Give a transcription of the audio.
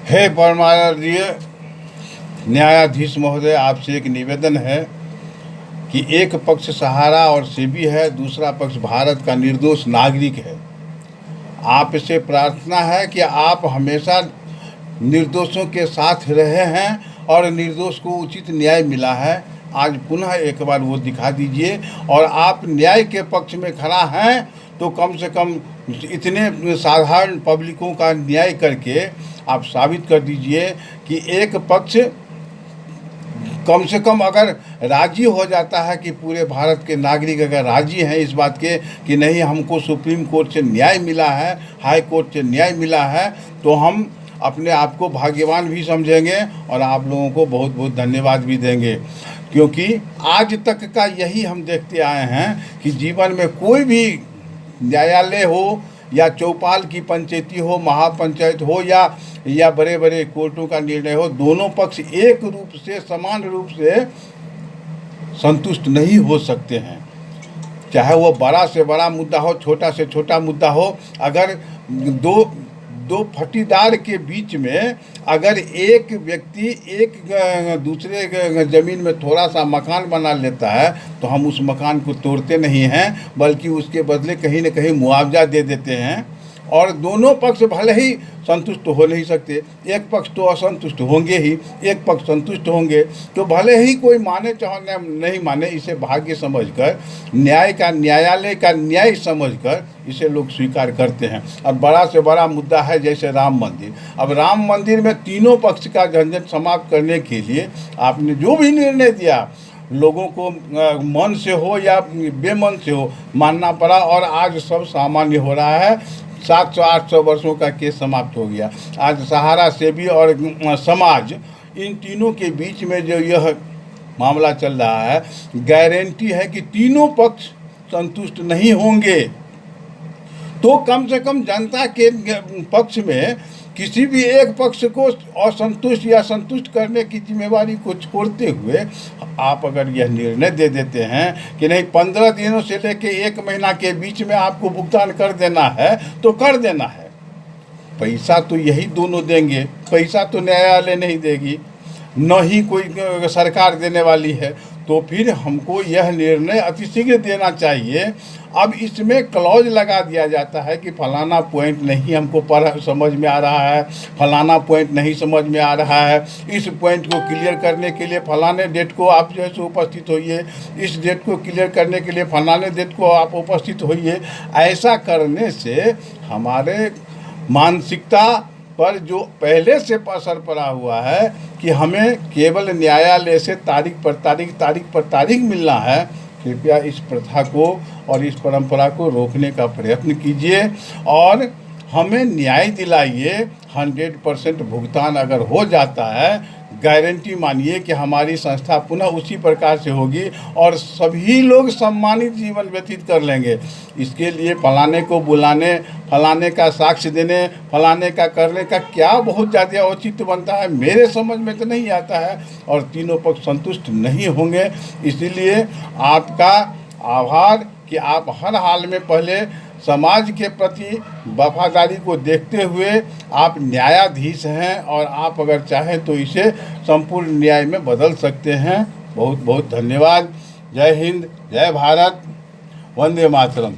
हे परमानंदीय न्यायाधीश महोदय, आपसे एक निवेदन है कि एक पक्ष सहारा और सेबी है, दूसरा पक्ष भारत का निर्दोष नागरिक है। आपसे प्रार्थना है कि आप हमेशा निर्दोषों के साथ रहे हैं और निर्दोष को उचित न्याय मिला है। आज पुनः एक बार वो दिखा दीजिए, और आप न्याय के पक्ष में खड़ा हैं तो कम से कम इतने साधारण पब्लिकों का न्याय करके आप साबित कर दीजिए कि एक पक्ष कम से कम अगर राजी हो जाता है कि पूरे भारत के नागरिक अगर राजी हैं इस बात के कि नहीं, हमको सुप्रीम कोर्ट से न्याय मिला है, हाई कोर्ट से न्याय मिला है, तो हम अपने आप को भाग्यवान भी समझेंगे और आप लोगों को बहुत बहुत धन्यवाद भी देंगे। क्योंकि आज तक का यही हम देखते आए हैं कि जीवन में कोई भी न्यायालय हो या चौपाल की पंचायती हो, महापंचायत हो या बड़े बड़े कोर्टों का निर्णय हो, दोनों पक्ष एक रूप से समान रूप से संतुष्ट नहीं हो सकते हैं। चाहे वो बड़ा से बड़ा मुद्दा हो, छोटा से छोटा मुद्दा हो, अगर दो फटीदार के बीच में अगर एक व्यक्ति एक दूसरे ज़मीन में थोड़ा सा मकान बना लेता है तो हम उस मकान को तोड़ते नहीं हैं, बल्कि उसके बदले कहीं न कहीं मुआवजा दे देते हैं। और दोनों पक्ष भले ही संतुष्ट हो नहीं सकते, एक पक्ष तो असंतुष्ट होंगे ही, एक पक्ष संतुष्ट होंगे, तो भले ही कोई माने चाहे नहीं माने, इसे भाग्य समझकर, न्यायालय का न्याय समझकर इसे लोग स्वीकार करते हैं। अब बड़ा से बड़ा मुद्दा है जैसे राम मंदिर। अब राम मंदिर में तीनों पक्ष का झंझट समाप्त करने के लिए आपने जो भी निर्णय दिया, लोगों को मन से हो या बेमन से हो मानना पड़ा, और आज सब सामान्य हो रहा है। 700-800 वर्षों का केस समाप्त हो गया। आज सहारा, सेबी और समाज, इन तीनों के बीच में जो यह मामला चल रहा है, गारंटी है कि तीनों पक्ष संतुष्ट नहीं होंगे। तो कम से कम जनता के पक्ष में किसी भी एक पक्ष को असंतुष्ट या संतुष्ट करने की जिम्मेवारी को छोड़ते हुए आप अगर यह निर्णय दे देते हैं कि नहीं, 15 दिनों से लेकर 1 महीना के बीच में आपको भुगतान कर देना है तो कर देना है। पैसा तो यही दोनों देंगे, पैसा तो न्यायालय नहीं देगी, न ही कोई सरकार देने वाली है। तो फिर हमको यह निर्णय अतिशीघ्र देना चाहिए। अब इसमें क्लॉज लगा दिया जाता है कि फलाना पॉइंट नहीं हमको समझ में आ रहा है, फलाना पॉइंट नहीं समझ में आ रहा है, इस पॉइंट को क्लियर करने के लिए फलाने डेट को आप जो है सो उपस्थित होइए, इस डेट को क्लियर करने के लिए फलाने डेट को आप उपस्थित होइए। ऐसा करने से हमारे मानसिकता पर जो पहले से असर पड़ा हुआ है कि हमें केवल न्यायालय से तारीख पर तारीख मिलना है, कृपया इस प्रथा को और इस परंपरा को रोकने का प्रयत्न कीजिए और हमें न्याय दिलाइए। 100% भुगतान अगर हो जाता है, गारंटी मानिए कि हमारी संस्था पुनः उसी प्रकार से होगी और सभी लोग सम्मानित जीवन व्यतीत कर लेंगे। इसके लिए फलाने को बुलाने, फलाने का साक्ष्य देने, फलाने का करने का क्या बहुत ज़्यादा औचित्य बनता है, मेरे समझ में तो नहीं आता है, और तीनों पक्ष संतुष्ट नहीं होंगे। इसीलिए आपका आभार कि आप हर हाल में पहले समाज के प्रति वफादारी को देखते हुए आप न्यायाधीश हैं, और आप अगर चाहें तो इसे संपूर्ण न्याय में बदल सकते हैं। बहुत बहुत धन्यवाद। जय हिंद, जय भारत, वंदे मातरम।